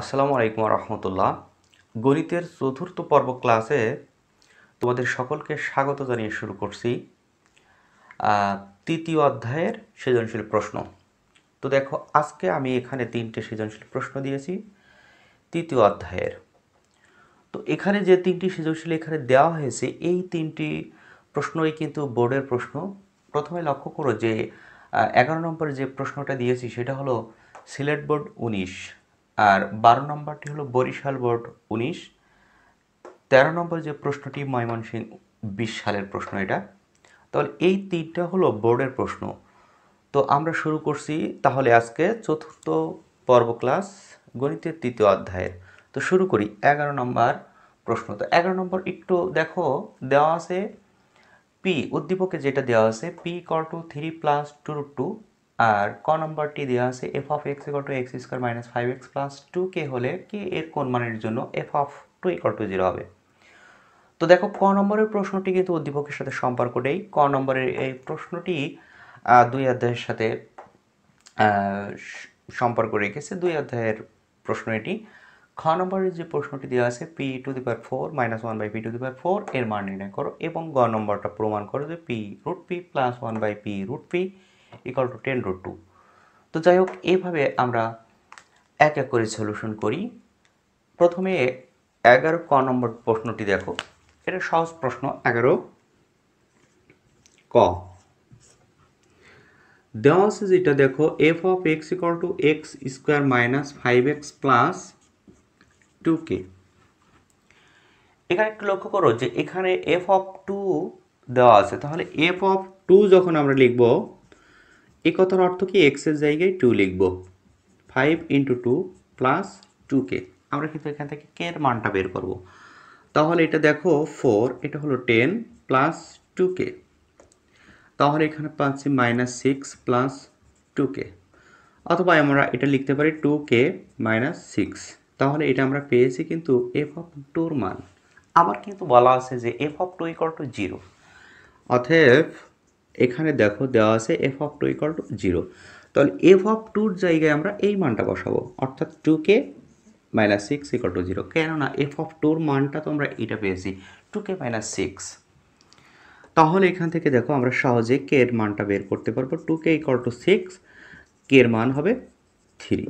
আসসালামু আলাইকুম রহমতুল্লাহ। গণিতের চতুর্থ পর্ব ক্লাসে তোমাদের সকলকে স্বাগত জানিয়ে শুরু করছি তৃতীয় অধ্যায়ের সৃজনশীল প্রশ্ন। তো দেখো, আজকে আমি এখানে 3টে সৃজনশীল প্রশ্ন দিয়েছি তৃতীয় অধ্যায়ের। তো এখানে যে 3টি সৃজনশীল এখানে দেওয়া হয়েছে, এই 3টি প্রশ্নই কিন্তু বোর্ডের প্রশ্ন। প্রথমে লক্ষ্য করো যে 11 নম্বরের যে প্রশ্নটা দিয়েছি সেটা হলো সিলেট বোর্ড 19, আর 12 নম্বরটি হলো বরিশাল বোর্ড 19, 13 নম্বর যে প্রশ্নটি ময়মনসিংহ 20 সালের প্রশ্ন। এটা তাহলে এই 3টা হলো বোর্ডের প্রশ্ন। তো আমরা শুরু করছি তাহলে আজকে চতুর্থ পর্ব ক্লাস গণিতের তৃতীয় অধ্যায়ের। তো শুরু করি 11 নম্বর প্রশ্ন। তো 11 নম্বর একটু দেখো, দেওয়া আছে পি উদ্দীপকে যেটা দেওয়া আছে পি ইকুয়াল টু 3 প্লাস 2√2, আর ক নম্বরটি দেওয়া আছে F of x equal to x square minus 5x plus 2k হলে কে এর কোন মানের জন্য এফ অফ 2 ইকুয়াল টু 0 হবে। তো দেখো, ক নম্বরের প্রশ্নটি কিন্তু উদ্দীপকের সাথে সম্পর্ক নেই। ক নম্বরের এই প্রশ্নটি 2 অধ্যায়ের সাথে সম্পর্ক রেখেছে, 2 অধ্যায়ের প্রশ্ন এটি। খ নম্বরের যে প্রশ্নটি দেওয়া আছে P to the power 4 minus 1 by P to the power 4 এর মান নির্ণয় করো, এবং গ নম্বরটা প্রমাণ করো যে P root P plus 1 by P root P equal to 10√2। তো যাই হোক, এইভাবে আমরা এক এক করে সলিউশন করি। প্রথমে 11 ক নম্বর প্রশ্নটি দেখো, এটা সহজ প্রশ্ন। 11 ক দেওয়া আছে যেটা দেখো F of x equal to x square minus 5x plus 2k। এখানে একটু লক্ষ্য করো যে এখানে এফ অফ 2 দেওয়া আছে, তাহলে এফ অফ 2 যখন আমরা লিখব, এই কথার অর্থ কি এক্স এর জায়গায় 2 লিখব, 5 ইন্টু 2 প্লাস 2k। আমরা কিন্তু এখান থেকে কে এর মানটা বের করব। তাহলে এটা দেখো 4, এটা হলো 10 প্লাস 2k, তাহলে এখানে পাচ্ছি মাইনাস 6 প্লাস 2k, অথবা আমরা এটা লিখতে পারি 2k মাইনাস 6। তাহলে এটা আমরা পেয়েছি কিন্তু এফ অফ 2 মান। আবার কিন্তু বলা আছে যে এফ অফ 2 ইকুয়াল টু 0, অতএব এখানে দেখো দেওয়া আছে এফ অফ 2 ইকুয়াল টু 0। তাহলে এফ অফ 2-র জায়গায় আমরা এই মানটা বসাবো, অর্থাৎ 2k মাইনাস 6 ইকুয়াল টু 0, কেননা এফ অফ 2-র মানটা তো আমরা এটা পেয়েছি 2k মাইনাস 6। তাহলে এখান থেকে দেখো আমরা সহজে কে এর মানটা বের করতে পারবো, 2k ইকুয়াল টু 6, কে এর মান হবে 3।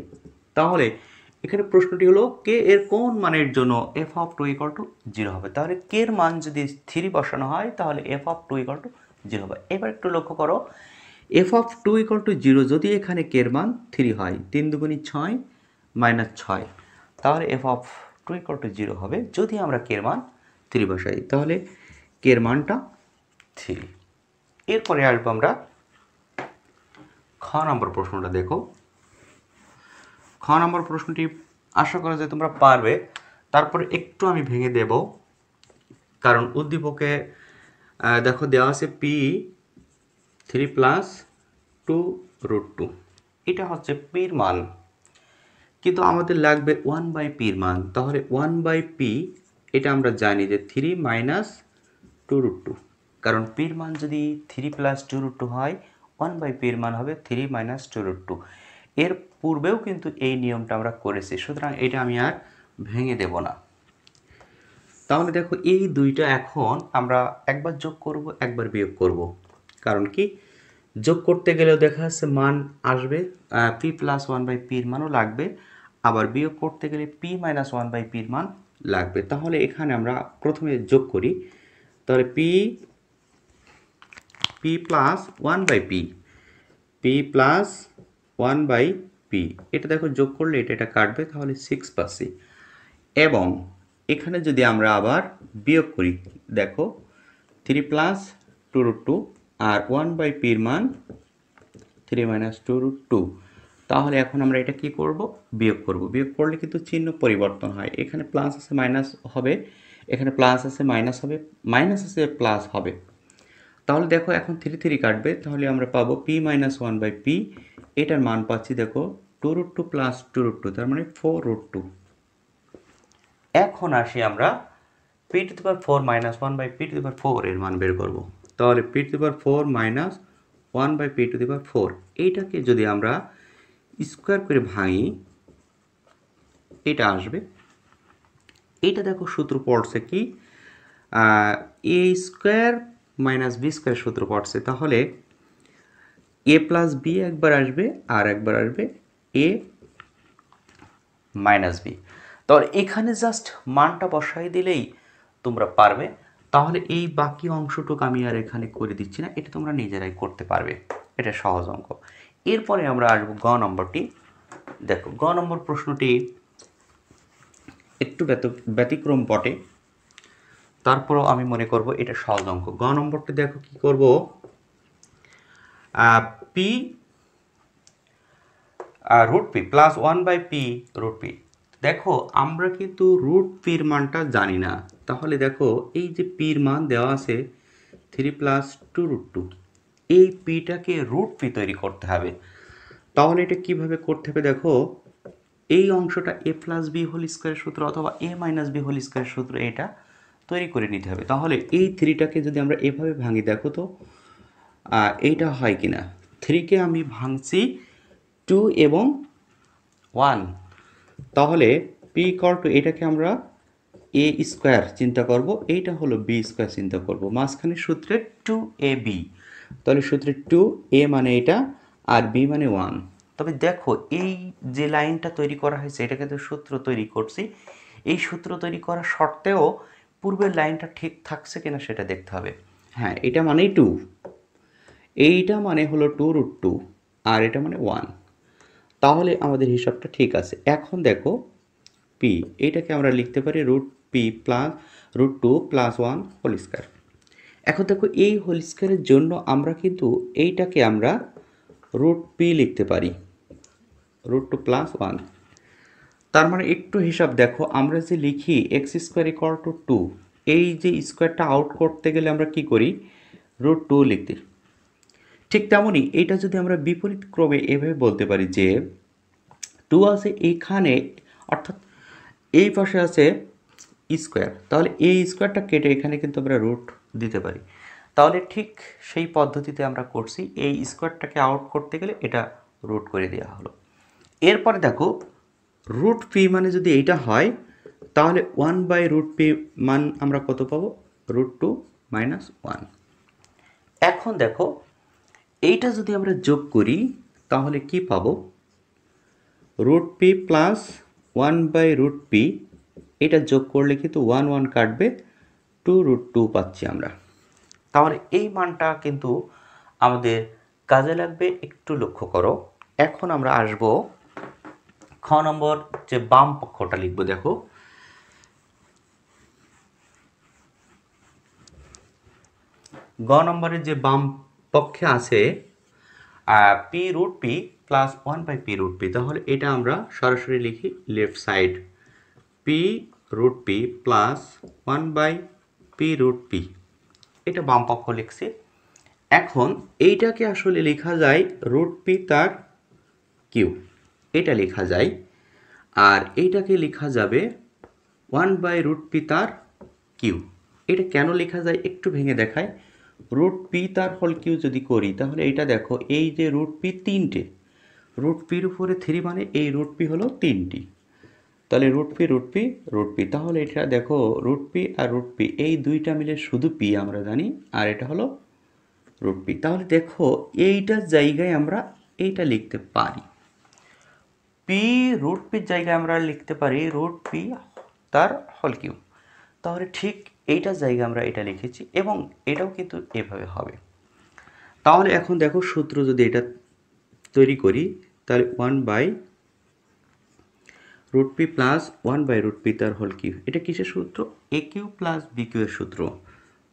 তাহলে এখানে প্রশ্নটি হলো কে এর কোন মানের জন্য এফ অফ 2 ইকুয়াল টু 0 হবে। তাহলে কে এর মান যদি 3 বসানো হয় তাহলে এফ অফ 2 ইকুয়াল টু 0 হবে। এবার একটু লক্ষ্য করো, এফ অফ 2 ইকুয়াল টু 0 যদি এখানে কে এর মান 3 হয়, 3 দুগুণী 6 মাইনাস 6, তাহলে এফ অফ 2 ইকুয়াল টু 0 হবে যদি আমরা কে এর মান 3 বসাই। তাহলে কে এর মানটা 3। এরপরে আসবো আমরা খ নম্বর প্রশ্নটা। দেখো, খ নম্বর প্রশ্নটি আশা করা যায় তোমরা পারবে। তারপরে একটু আমি ভেঙে দেব, কারণ উদ্দীপকে দেখো দেওয়া আছে পি 3 প্লাস 2√2, এটা হচ্ছে পির মান, কিন্তু আমাদের লাগবে 1 বাই পির মান। তাহলে 1 বাই পি এটা আমরা জানি যে 3 মাইনাস 2√2, কারণ পির মান যদি 3 প্লাস 2√2 হয়, 1 বাই পির মান হবে 3 মাইনাস 2√2। এর পূর্বেও কিন্তু এই নিয়মটা আমরা করেছি, সুতরাং এটা আমি আর ভেঙে দেব না। তাহলে দেখো এই দুইটা এখন আমরা একবার যোগ করব, একবার বিয়োগ করব। কারণ কি, যোগ করতে গেলেও দেখা যাচ্ছে মান আসবে, পি প্লাস 1 বাই পির মানও লাগবে, আবার বিয়োগ করতে গেলে পি মাইনাস 1 বাই পির মান লাগবে। তাহলে এখানে আমরা প্রথমে যোগ করি। তাহলে P plus 1 by P plus 1 by P, এটা দেখো যোগ করলে এটা কাটবে, তাহলে 6 পাচ্ছি। এবং এখানে যদি আমরা আবার বিয়োগ করি, দেখো 3 প্লাস 2√2 আর 1 বাই পির মান 3 মাইনাস 2√2। তাহলে এখন আমরা এটা কি করব, বিয়োগ করব। বিয়োগ করলে কিন্তু চিহ্ন পরিবর্তন হয়, এখানে প্লাস আছে মাইনাস হবে, এখানে প্লাস আছে মাইনাস হবে, মাইনাস আছে প্লাস হবে। তাহলে দেখো এখন 3 3 কাটবে, তাহলে আমরা পাবো পি মাইনাস 1 বাই পি, এটার মান পাচ্ছি দেখো 2√2 প্লাস 2√2, তার মানে 4√2। এখন আসি আমরা P to the power 4 minus 1 by P to the power 4 এর মান বের করব। তাহলে P to the power 4 minus 1 by P to the power 4, এইটাকে যদি আমরা স্কোয়ার করে ভাঙি, এটা আসবে। এইটা দেখো সূত্র পড়ছে কি এ স্কোয়ার মাইনাস বি স্কোয়ার সূত্র পড়ছে, তাহলে এ প্লাস বি একবার আসবে আর একবার আসবে এ মাইনাস বি। তাহলে এখানে জাস্ট মানটা বসাই দিলেই তোমরা পারবে। তাহলে এই বাকি অংশটুকু আমি আর এখানে করে দিচ্ছি না, এটা তোমরা নিজেরাই করতে পারবে, এটা সহজ অঙ্ক। এরপরে আমরা আসবো গ নম্বরটি। দেখো গ নম্বর প্রশ্নটি একটু ব্যতিক্রম বটে, তারপরও আমি মনে করব এটা সহজ অঙ্ক। গ নম্বরটি দেখো কি করব, P root P plus 1/p root P. দেখো আমরা কিন্তু রুট পির মানটা জানি না, তাহলে দেখো এই যে পির মান দেওয়া আছে 3 প্লাস 2√2, এই পিটাকে রুট পি তৈরি করতে হবে। তাহলে এটা কিভাবে করতে হবে, দেখো এই অংশটা এ প্লাস বি হোল স্কোয়ার সূত্র অথবা এ মাইনাস বি হোল স্কোয়ার সূত্র এটা তৈরি করে নিতে হবে। তাহলে এই 3টাকে যদি আমরা এভাবে ভাঙি, দেখো তো এইটা হয় কি না। 3কে আমি ভাঙছি 2 এবং 1, তাহলে পি ইকুয়াল টু এটাকে আমরা এ স্কোয়ার চিন্তা করব, এইটা হলো বি স্কোয়ার চিন্তা করব, মাঝখানে সূত্রে 2ab, তাহলে সূত্রে 2a মানে এটা আর b মানে 1। তবে দেখো এই যে লাইনটা তৈরি করা হয়েছে এটা কিন্তু সূত্র তৈরি করছি, এই সূত্র তৈরি করা সত্ত্বেও পূর্বের লাইনটা ঠিক থাকছে কিনা সেটা দেখতে হবে। হ্যাঁ, এটা মানেই 2, এইটা মানে হলো 2√2 আর এটা মানে 1, তাহলে আমাদের হিসাবটা ঠিক আছে। এখন দেখো পি, এইটাকে আমরা লিখতে পারি √p plus √2 plus 1 whole square. এখন দেখো এই হোল স্কোয়ারের জন্য আমরা কিন্তু এইটাকে আমরা √p লিখতে পারি √2 প্লাস 1। তার মানে একটু হিসাব দেখো, আমরা যে লিখি এক্স স্কোয়ার ইকুয়াল টু 2, এই যে স্কোয়ারটা আউট করতে গেলে আমরা কি করি, √2 লিখতে। ঠিক তেমনই এইটা যদি আমরা বিপরীত ক্রমে এভাবে বলতে পারি যে 2 আছে এইখানে, অর্থাৎ এই পাশে আছে স্কোয়ার, তাহলে এই স্কোয়ারটা কেটে এখানে কিন্তু আমরা রুট দিতে পারি। তাহলে ঠিক সেই পদ্ধতিতে আমরা করছি, এই স্কোয়ারটাকে আউট করতে গেলে এটা রুট করে দেওয়া হলো। এরপরে দেখো √p মানে যদি এইটা হয় তাহলে 1/√p মান আমরা কত পাবো, √2 মাইনাস 1। এখন দেখো এইটা যদি আমরা যোগ করি তাহলে কি পাবো, √p প্লাস 1/√p, এটা যোগ করলে কিন্তু 1 1 কাটবে, 2√2 পাচ্ছি আমরা। তাহলে এই মানটা কিন্তু আমাদের কাজে লাগবে, একটু লক্ষ্য করো। এখন আমরা আসব খ নম্বর, যে বাম পক্ষটা লিখব। দেখো গ নম্বরের যে বাম পক্ষে আছে p√p প্লাস 1/p√p, তাহলে এটা আমরা সরাসরি লিখি left side, p√p plus 1/p√p, এটা বাম পক্ষ লিখছি। এখন এইটাকে আসলে লেখা যায় √p তার কিউ, এটা লেখা যায়, আর এইটাকে লেখা যাবে 1/√p তার কিউ। এটা কেন লেখা যায় একটু ভেঙে দেখায়। √p তার হোল কিউ যদি করি তাহলে এইটা দেখো, এই যে √p 3টে, √pর উপরে 3 মানে এই √p হলো 3টি, তাহলে √p, তাহলে এটা দেখো √p আর √p এই দুইটা মিলে শুধু p আমরা জানি, আর এটা হলো √p। তাহলে দেখো এইটার জায়গায় আমরা এইটা লিখতে পারি, p√pর জায়গায় আমরা লিখতে পারি √p তার হোল কিউ। তাহলে ঠিক এইটার জায়গায় আমরা এটা লিখেছি এবং এটাও কিন্তু এভাবে হবে। তাহলে এখন দেখো সূত্র যদি এটা তৈরি করি তাহলে 1/√p প্লাস 1/√p তার হোল কিউ, এটা কিসের সূত্র, এ কিউ প্লাস বি কিউ এর সূত্র,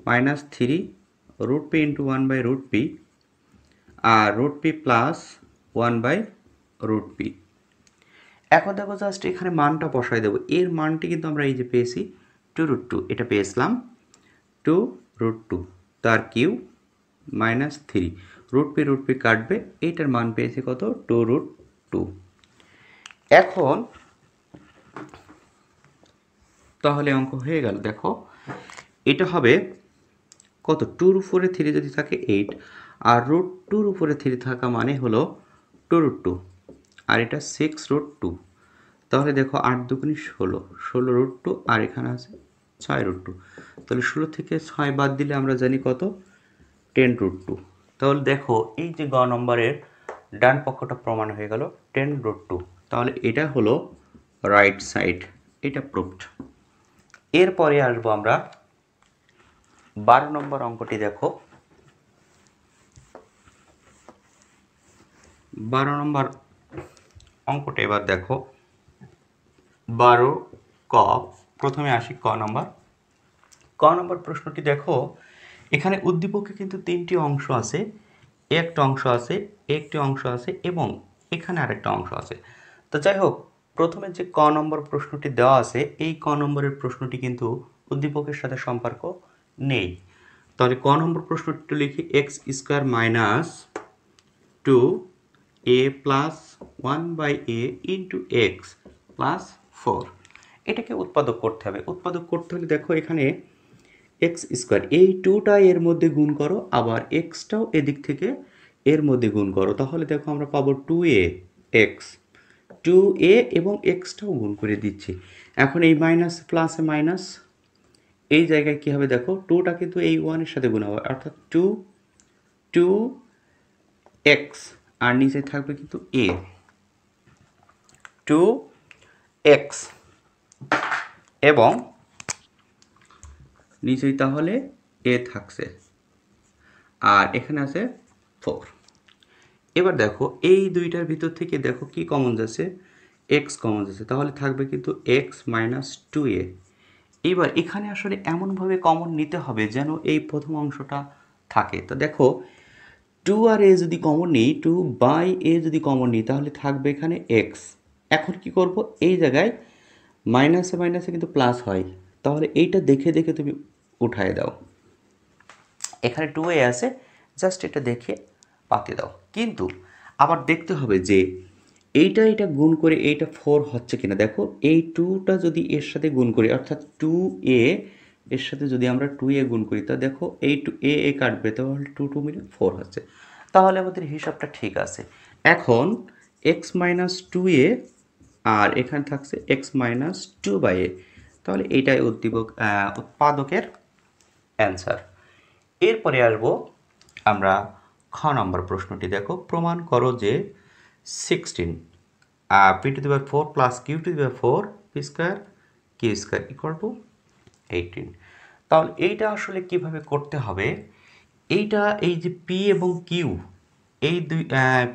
-3√p ইন্টু 1/√p আর √p প্লাস 1/√p। এখন দেখো জাস্ট এখানে মানটা বসাই দেবো, এর মানটি কিন্তু আমরা এই যে পেয়েছি 2√2, এটা পেয়েছিলাম 2√2 তার কিউ -3, √p কাটবে, এইটার মান পেয়েছি কত, 2√2। এখন তাহলে অঙ্ক হয়ে গেল। দেখো এটা হবে কত, 2-র উপরে 3 যদি থাকে 8, আর √2-র উপরে 3 থাকা মানে হলো 2√2, আর এটা 6√2, তাহলে দেখো 8 দুগুণে 16, 16√2 আর এখানে আছে 6√2। তাহলে 16 থেকে 6 বাদ দিলে আমরা জানি কত, 10√2। তাহলে দেখো এই যে গ নম্বরের ডান পক্ষটা প্রমাণ হয়ে গেল 10√2। তাহলে এটা হলো রাইট সাইড, এটা প্রুভড। এরপরে আসবো আমরা 12 নম্বর অঙ্কটি। দেখো 12 নম্বর অঙ্কটা এবার দেখো 12 ক। প্রথমে আসি ক নম্বর প্রশ্নটি। দেখো এখানে উদ্দীপকে কিন্তু 3টি অংশ আছে, একটা অংশ আছে, একটি অংশ আছে এবং এখানে আরেকটা অংশ আছে। তো যাই হোক, প্রথমে যে ক নম্বর প্রশ্নটি দেওয়া আছে, এই ক নম্বরের প্রশ্নটি কিন্তু উদ্দীপকের সাথে সম্পর্ক নেই। তাহলে ক নম্বর প্রশ্নটি লিখি x² minus 2a plus 1/a into x plus 4। এটাকে উৎপাদক করতে হবে। উৎপাদক করতে হলে দেখো এখানে x², এই 2টা এর মধ্যে গুণ করো, আবার এক্সটাও এদিক থেকে এর মধ্যে গুণ করো। তাহলে দেখো আমরা পাবো 2a x, 2a এবং এক্সটাও গুণ করে দিচ্ছি। এখন এই মাইনাস প্লাসে মাইনাস, এই জায়গায় কী হবে দেখো, 2টা কিন্তু এই 1-এর সাথে গুণ হবে, অর্থাৎ 2x আর নিচে থাকবে কিন্তু a, 2x এবং নিচেই তাহলে a থাকছে আর এখানে আছে 4। এবার দেখো এই দুইটার ভিতর থেকে দেখো কি কমন যাচ্ছে, x কমন যাচ্ছে, তাহলে থাকবে কিন্তু x মাইনাস 2a। এবার এখানে আসলে এমনভাবে কমন নিতে হবে যেন এই প্রথম অংশটা থাকে। তো দেখো 2 আর a যদি কমন নিই, 2/a যদি কমন নিই, তাহলে থাকবে এখানে x। এখন কি করব, এই জায়গায় মাইনাসে মাইনাসে কিন্তু প্লাস হয়, তাহলে এইটা দেখে দেখে তুমি উঠায় দাও। এখানে 2a আছে, জাস্ট এটা দেখে পাতে দাও। কিন্তু আবার দেখতে হবে যে এইটা গুণ করে এইটা 4 হচ্ছে কিনা। দেখো এই 2টা যদি এর সাথে গুণ করি, অর্থাৎ 2a এর সাথে যদি আমরা 2a গুণ করি, তা দেখো এই 2a কাটবে, তাহলে 2 মিলে 4 হচ্ছে। তাহলে আমাদের হিসাবটা ঠিক আছে। এখন x মাইনাস 2a আর এখানে থাকছে x মাইনাস 2/a, তাহলে এইটাই উৎপাদকের অ্যান্সার। এরপরে আসবো আমরা খ নম্বর প্রশ্নটি। দেখো প্রমাণ করো যে 16 p⁴ plus q⁴ p² q² equal to 18। তাহলে এইটা আসলে কিভাবে করতে হবে, এইটা এই যে p এবং q, এই দুই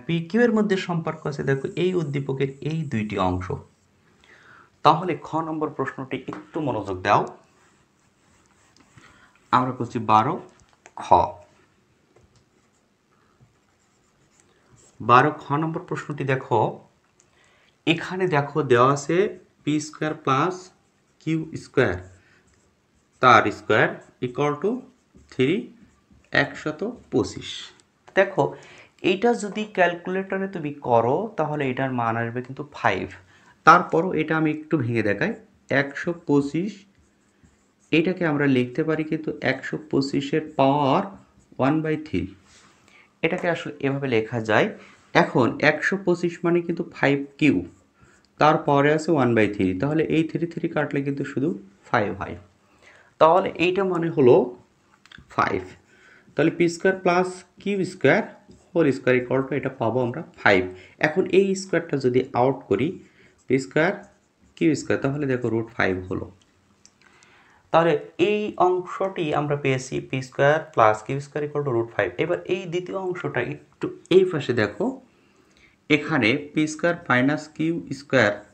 p q এর মধ্যে সম্পর্ক আছে। দেখো এই উদ্দীপকের এই দুইটি অংশ। তাহলে খ নম্বর প্রশ্নটি একটু মনোযোগ দাও। আমরা করছি 12 খ। 12 খ নম্বর প্রশ্নটি। দেখো এখানে দেখো দেওয়া আছে p² প্লাস q² তার স্কোয়ার ইকুয়াল টু 3 125। দেখো এইটা যদি ক্যালকুলেটরে তুমি করো তাহলে এটার মান আসবে কিন্তু 5। তারপরও এটা আমি একটু ভেঙে দেখাই। 125 এইটাকে আমরা লিখতে পারি কিন্তু 125-এর পাওয়ার 1/3। এটাকে আসলে এভাবে লেখা যায়। এখন 125 মানে কিন্তু 5q, তারপরে আছে 1/3, তাহলে এই 3 কাটলে কিন্তু শুধু 5 হয়। তাহলে এইটা মানে হলো 5। তাহলে p² plus q² whole square equal to, এটা পাবো আমরা 5। এখন এই স্কোয়ারটা যদি আউট করি, p² q², তাহলে দেখো √5 হলো। তাহলে এই অংশটি আমরা পেয়েছি p² plus q² equal to √5। এবার এই দ্বিতীয় অংশটা একটু এই পাশে দেখো, এখানে p² মাইনাস q²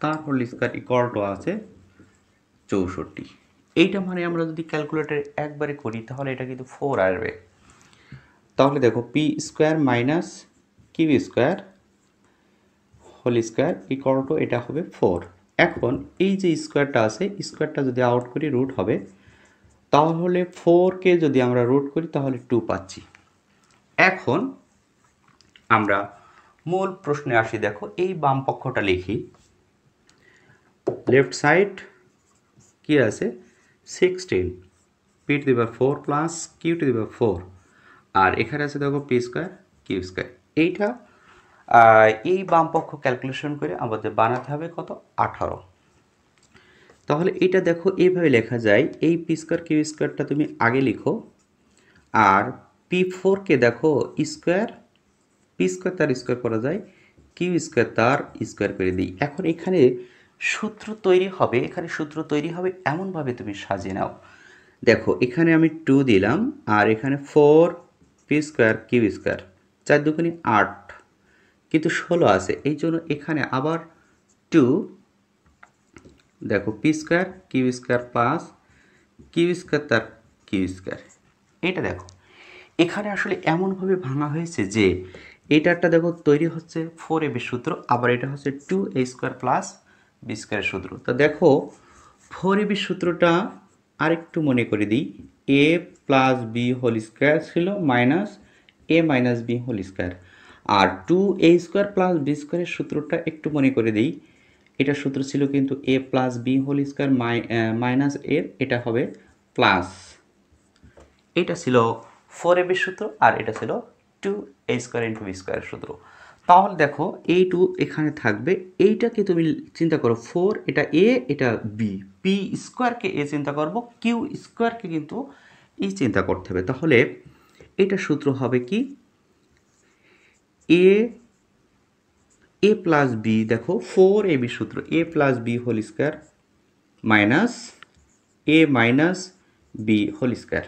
তার হোল স্কোয়ার ইকুয়াল টু আছে 64। এইটা মানে আমরা যদি ক্যালকুলেটরে একবারে করি তাহলে এটা কিন্তু 4 আসবে। তাহলে দেখো p² minus q² whole square equal to এটা হবে 4। এখন এই যে স্কোয়ারটা আছে, স্কোয়ারটা যদি আউট করি রুট হবে, তাহলে 4কে যদি আমরা রুট করি তাহলে 2 পাচ্ছি। এখন আমরা মূল প্রশ্নে আসি। দেখো এই বাম পক্ষটা লিখি, লেফট সাইড কি আছে 16 p⁴ প্লাস q⁴, আর এখানে আছে দেখো p² q²। এইটা এই বাম পক্ষ ক্যালকুলেশন করে আমাদের বানাতে হবে কত 18। তাহলে এটা দেখো এইভাবে লেখা যায়, এই পি স্কোয়ার কিউ স্কোয়ারটা তুমি আগে লিখো, আর P4কে দেখো স্কোয়ার, পি স্কোয়ার তার স্কোয়ার করা যায়, কিউ স্কোয়ার তার স্কোয়ার করে দিই। এখন এখানে সূত্র তৈরি হবে, এখানে সূত্র তৈরি হবে এমনভাবে তুমি সাজিয়ে নাও। দেখো এখানে আমি 2 দিলাম, আর এখানে 4 পি স্কোয়ার কিউ স্কোয়ার, 4 দুগুণে 8, কিন্তু 16 আছে, এই জন্য এখানে আবার 2, দেখো P square Q square plus Q square তার কিউ স্কোয়ার। এটা দেখো এখানে আসলে এমনভাবে ভাঙা হয়েছে যে এটারটা দেখো তৈরি হচ্ছে 4ab সূত্র, আবার এটা হচ্ছে 2a স্কোয়ার প্লাস বি স্কোয়ারের সূত্র। তো দেখো 4ab সূত্রটা আরেকটু মনে করে দিই, a plus B whole square ছিল minus A minus B whole square, আর 2a স্কোয়ার প্লাস বি স্কোয়ারের সূত্রটা একটু মনে করে দিই, এটা সূত্র ছিল কিন্তু A plus B whole square minus এর, এটা হবে প্লাস, এটা ছিল 4ab সূত্র, আর এটা ছিল 2a স্কোয়ার ইন্টু বি স্কোয়ারের সূত্র। তাহলে দেখো এই 2 এখানে থাকবে, এইটাকে তুমি চিন্তা করো 4, এটা এ এটা বি, পি স্কোয়ারকে এ চিন্তা করব, কিউ স্কোয়ারকে কিন্তু এই চিন্তা করতে হবে। তাহলে এটা সূত্র হবে কি, এ প্লাস বি, দেখো 4ab সূত্র A plus B whole square minus A minus B whole square,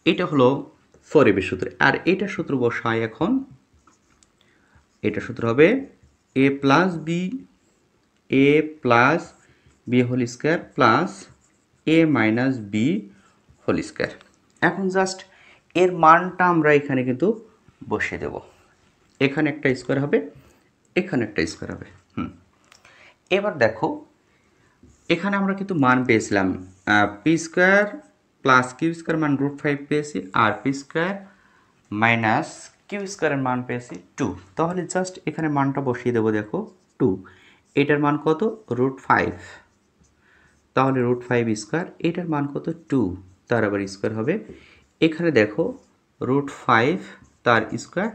এটা হলো 4ab সূত্র। আর এটা সূত্র বসাই এখন, এটা সূত্র হবে A plus B whole square plus A minus B whole square. এখন জাস্ট এর মানটা আমরা এখানে কিন্তু বসিয়ে দেব, এখানে একটা স্কোয়ার হবে, এখানে একটা স্কোয়ার হবে। এবার দেখো এখানে আমরা কিন্তু মান পেয়েছিলাম P square plus Q square মান √5 পেয়েছি, আর পি স্কোয়ার মাইনাস কিউ স্কোয়ারের মান পেয়েছি 2। তাহলে জাস্ট এখানে মানটা বসিয়ে দেবো, দেখো 2, এটার মান কত √5, তাহলে √5 স্কোয়ার, এটার মান কত 2, তার আবার স্কোয়ার হবে, এখানে দেখো √5 তার স্কোয়ার,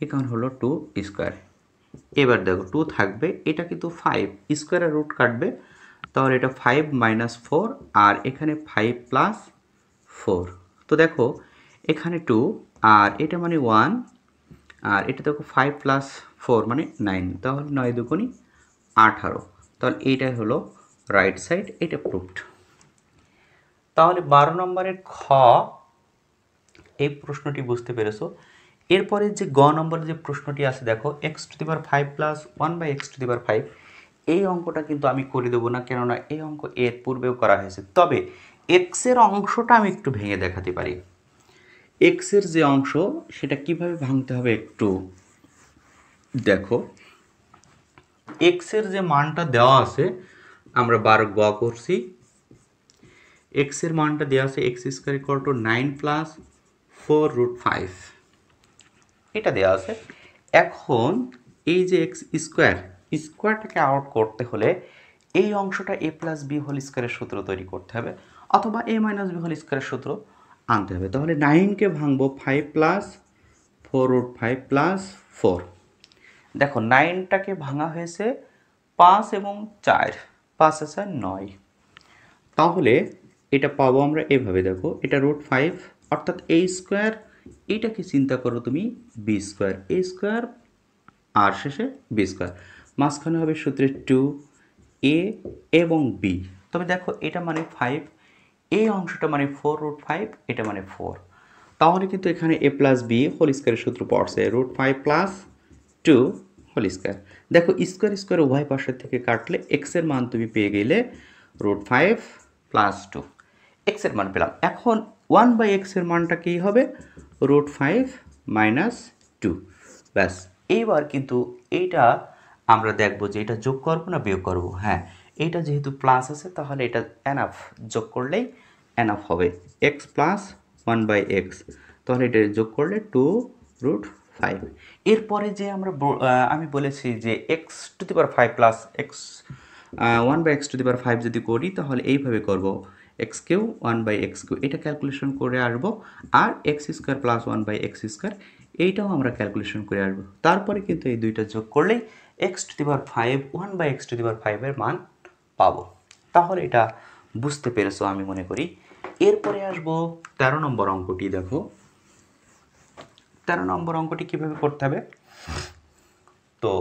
এখানে হলো 2 স্কোয়ার। এবার দেখো 2 থাকবে, এটা কিন্তু 5 স্কোয়ারের রুট কাটবে, তাহলে এটা 5 মাইনাস 4, আর এখানে 5 প্লাস 4। তো দেখো এখানে 2, আর এটা মানে 1, আর এটা দেখো 5 প্লাস 4 মানে 9, তাহলে 9 দুগুণি 18, তাহলে এইটাই হলো রাইট সাইড, এটা প্রুভড। তাহলে 12 নম্বরের খ এই প্রশ্নটি বুঝতে পেরেছো। এরপরে যে গ নম্বরের যে প্রশ্নটি আছে দেখো x⁵ প্লাস 1/x⁵, এই অঙ্কটা কিন্তু আমি করে দেবো না, কেননা এই অঙ্ক এর পূর্বেও করা হয়েছে। তবে এক্সের অংশটা আমি একটু ভেঙে দেখাতে পারি। এক্সের যে অংশ সেটা কিভাবে ভাঙতে হবে একটু দেখো। এক্সের যে মানটা দেওয়া আছে, আমরা 12 গ করছি, এক্সের মানটা দেওয়া আছে x² 9 প্লাস 4√5, এটা দেওয়া আছে। এখন এই যে এক্স স্কোয়ারটাকে আউট করতে হলে এই অংশটা এ প্লাস বি হোল স্কোয়ারের সূত্র তৈরি করতে হবে, অথবা এ মাইনাস বি হোল স্কোয়ারের সূত্র আনতে হবে। তাহলে 9কে ভাঙবো 5 প্লাস 4√5 প্লাস 4। দেখো 9টাকে ভাঙা হয়েছে 5 এবং 4, 5 আছে 9, তাহলে এটা পাবো আমরা এভাবে। দেখো এটা √5 অর্থাৎ a স্কোয়ার, এটাকে চিন্তা করো তুমি বি স্কোয়ার, a স্কোয়ার আর শেষে বি স্কোয়ার, মাঝখানে হবে সূত্রের 2a এবং b। তবে দেখো এটা মানে 5, এই অংশটা মানে 4√5, এটা মানে 4, তাহলে কিন্তু এখানে a প্লাস বি হোল স্কোয়ারের সূত্র পড়ছে √5 প্লাস 2 হোল স্কোয়ার। দেখো স্কোয়ার স্কোয়ার উভয় পাশের থেকে কাটলে এক্সের মান তুমি পেয়ে গেলে √5 প্লাস 2, এক্সের মান পেলাম। এখন 1/x এর মানটা কী হবে √5 মাইনাস 2, ব্যাস। এইবার কিন্তু এইটা আমরা দেখব যে এটা যোগ করব না বিয়োগ করব। হ্যাঁ, এইটা যেহেতু প্লাস আছে তাহলে এটা এনাফ, যোগ করলেই এনাফ হবে, এক্স প্লাস 1/x, তাহলে এটা যোগ করলে 2√5। এরপরে যে আমি বলেছি যে x⁵ প্লাস 1/x⁵ যদি করি তাহলে এইভাবে করব, x³ 1/x², এটা ক্যালকুলেশন করে আসবো, আর x² প্লাস 1/x², এইটাও আমরা ক্যালকুলেশন করে আসবো। তারপরে কিন্তু এই দুইটা যোগ করলেই X to the power 5 1/x to the power 5 এর মান পাবো। তাহলে এটা বুঝতে পেরেছো আমি মনে করি। এরপরে আসবো 13 নম্বর অঙ্কটি। দেখো 13 নম্বর অঙ্কটি কিভাবে করতে হবে। তো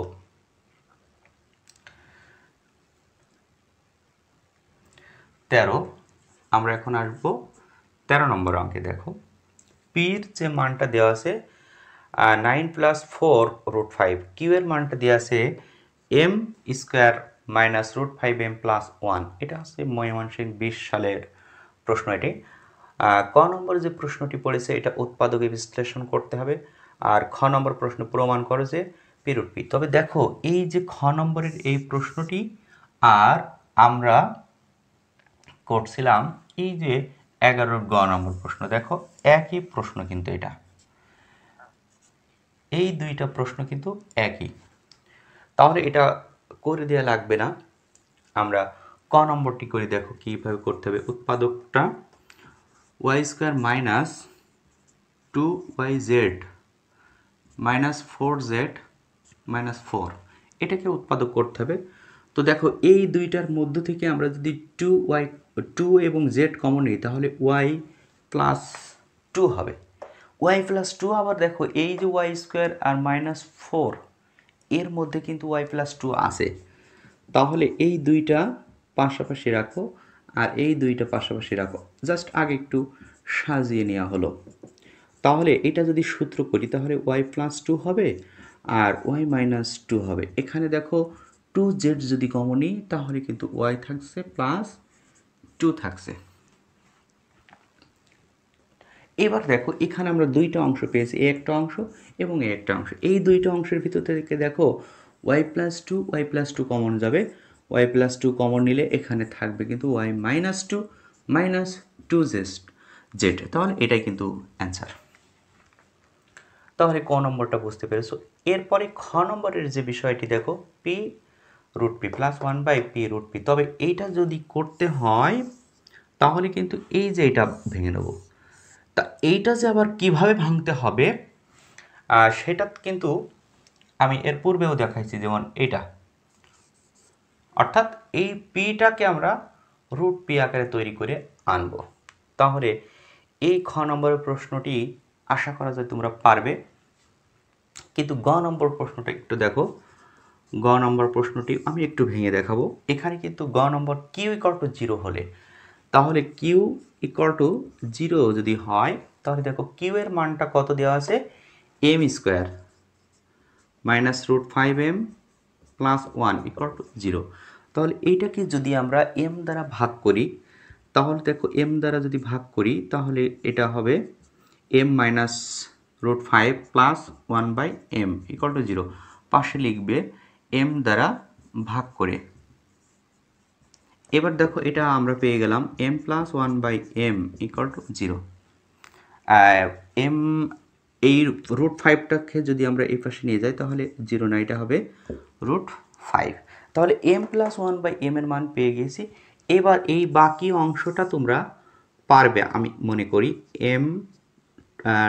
13 আমরা এখন আসবো 13 নম্বর অঙ্কে। দেখো পির যে মানটা দেওয়া আছে 9 + 4 √5, কিউ এর মানটা দেওয়া আছে m² - √5m + 1। এটা হচ্ছে ময়মনসিংহ 20 সালের প্রশ্ন। এটি ক নম্বর যে প্রশ্নটি পড়েছে এটা উৎপাদকে বিশ্লেষণ করতে হবে, আর খ নম্বর প্রশ্ন প্রমাণ করে যে পি √p। তবে দেখো এই যে খ নম্বরের এই প্রশ্নটি আর আমরা করছিলাম এই যে 11 গ নম্বর প্রশ্ন, দেখো একই প্রশ্ন কিন্তু এটা, এই দুইটা প্রশ্ন কিন্তু একই। তাহলে এটা করে দেওয়া লাগবে না, আমরা ক নম্বরটি করে দেখো কীভাবে করতে হবে। উৎপাদকটা y² - 2yz - 4z - 4, এটাকে উৎপাদক করতে হবে। তো দেখো এই দুইটার মধ্য থেকে আমরা যদি 2 এবং z কমন নিই তাহলে y + 2 হবে। y + 2 আবার দেখো এই যে y² আর -4 এর মধ্যে কিন্তু y + 2 আছে। তাহলে এই দুইটা পাশাপাশি রাখো আর এই দুইটা পাশাপাশি রাখো, জাস্ট আগে একটু সাজিয়ে নেওয়া হলো। তাহলে এটা যদি সূত্র করি তাহলে y + 2 হবে আর y - 2 হবে। এখানে দেখো 2z যদি কমন নিই তাহলে কিন্তু y থাকছে +2 থাকছে। এবার দেখো এখানে আমরা দুইটা অংশ পেয়েছি, এ একটা অংশ এবং এ একটা অংশ। এই দুইটা অংশের ভিতর থেকে দেখো y + 2 y + 2 কমন যাবে, y + 2 কমন নিলে এখানে থাকবে কিন্তু y - 2 - 2z। তাহলে এটাই কিন্তু অ্যান্সার। তাহলে ক নম্বরটা বুঝতে পেরেছো। এরপরে খ নম্বরের যে বিষয়টি দেখো p √p + 1/p √p। তবে এইটা যদি করতে হয় তাহলে কিন্তু এই যে এটা ভেঙে নেব। তা এইটা যে আবার কিভাবে ভাঙতে হবে সেটা কিন্তু আমি এর পূর্বেও দেখাইছি, যেমন এইটা, অর্থাৎ এই পিটাকে আমরা √p আকারে তৈরি করে আনব। তাহলে এই খ নম্বরের প্রশ্নটি আশা করা যায় তোমরা পারবে। কিন্তু গ নম্বর প্রশ্নটা একটু দেখো, গ নম্বর প্রশ্নটি আমি একটু ভেঙে দেখাবো। এখানে কিন্তু গ নম্বর কিউ = 0 হলে, তাহলে কিউ = 0 যদি হয় তাহলে দেখো কিউ এর মানটা কত দেওয়া আছে m² - √5m + 1 = 0। তাহলে এইটাকে যদি আমরা m দ্বারা ভাগ করি তাহলে দেখো m দ্বারা যদি ভাগ করি তাহলে এটা হবে m - √5 + 1/m = 0। পাশে লিখবে m দ্বারা ভাগ করে। এবার দেখো এটা আমরা পেয়ে গেলাম m + 1/m = 0। m এই √5টাকে যদি আমরা এই পাশে নিয়ে যাই তাহলে 0 না, এটা হবে √5। তাহলে m + 1/m এর মান পেয়ে গেছি। এবার এই বাকি অংশটা তোমরা পারবে আমি মনে করি। m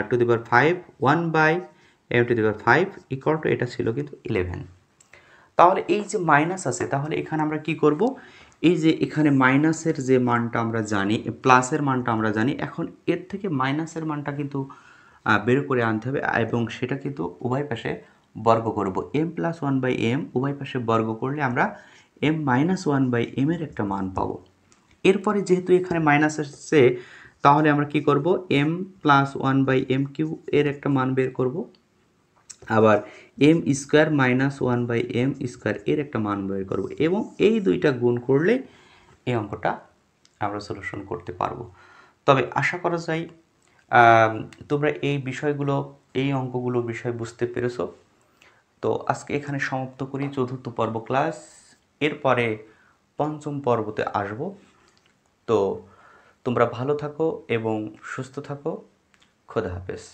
to the power 5 1/m to the power 5 = এটা ছিল কিন্তু 11। তাহলে এই যে মাইনাস আছে তাহলে এখানে আমরা কি করব, এই যে এখানে মাইনাসের যে মানটা আমরা জানি, প্লাসের মানটা আমরা জানি, এখন এর থেকে মাইনাসের মানটা কিন্তু বের করে আনতে হবে এবং সেটা কিন্তু উভয় পাশে বর্গ করব। m + 1/m উভয় পাশে বর্গ করলে আমরা m - 1/m এর একটা মান পাবো। এরপরে যেহেতু এখানে মাইনাস আসছে তাহলে আমরা কি করব, m + 1/m³ এর একটা মান বের করব, আবার m² - 1/m² এর একটা মান বের করব এবং এই দুইটা গুণ করলে এই অঙ্কটা আমরা সলিউশন করতে পারবো। তবে আশা করা যায় তোমরা এই বিষয়গুলো, এই অঙ্কগুলো বিষয় বুঝতে পেরেছো। তো আজকে এখানে সমাপ্ত করি চতুর্থ পর্ব ক্লাস। এরপরে পঞ্চম পর্বতে আসব। তো তোমরা ভালো থাকো এবং সুস্থ থাকো। খোদা হাফেজ।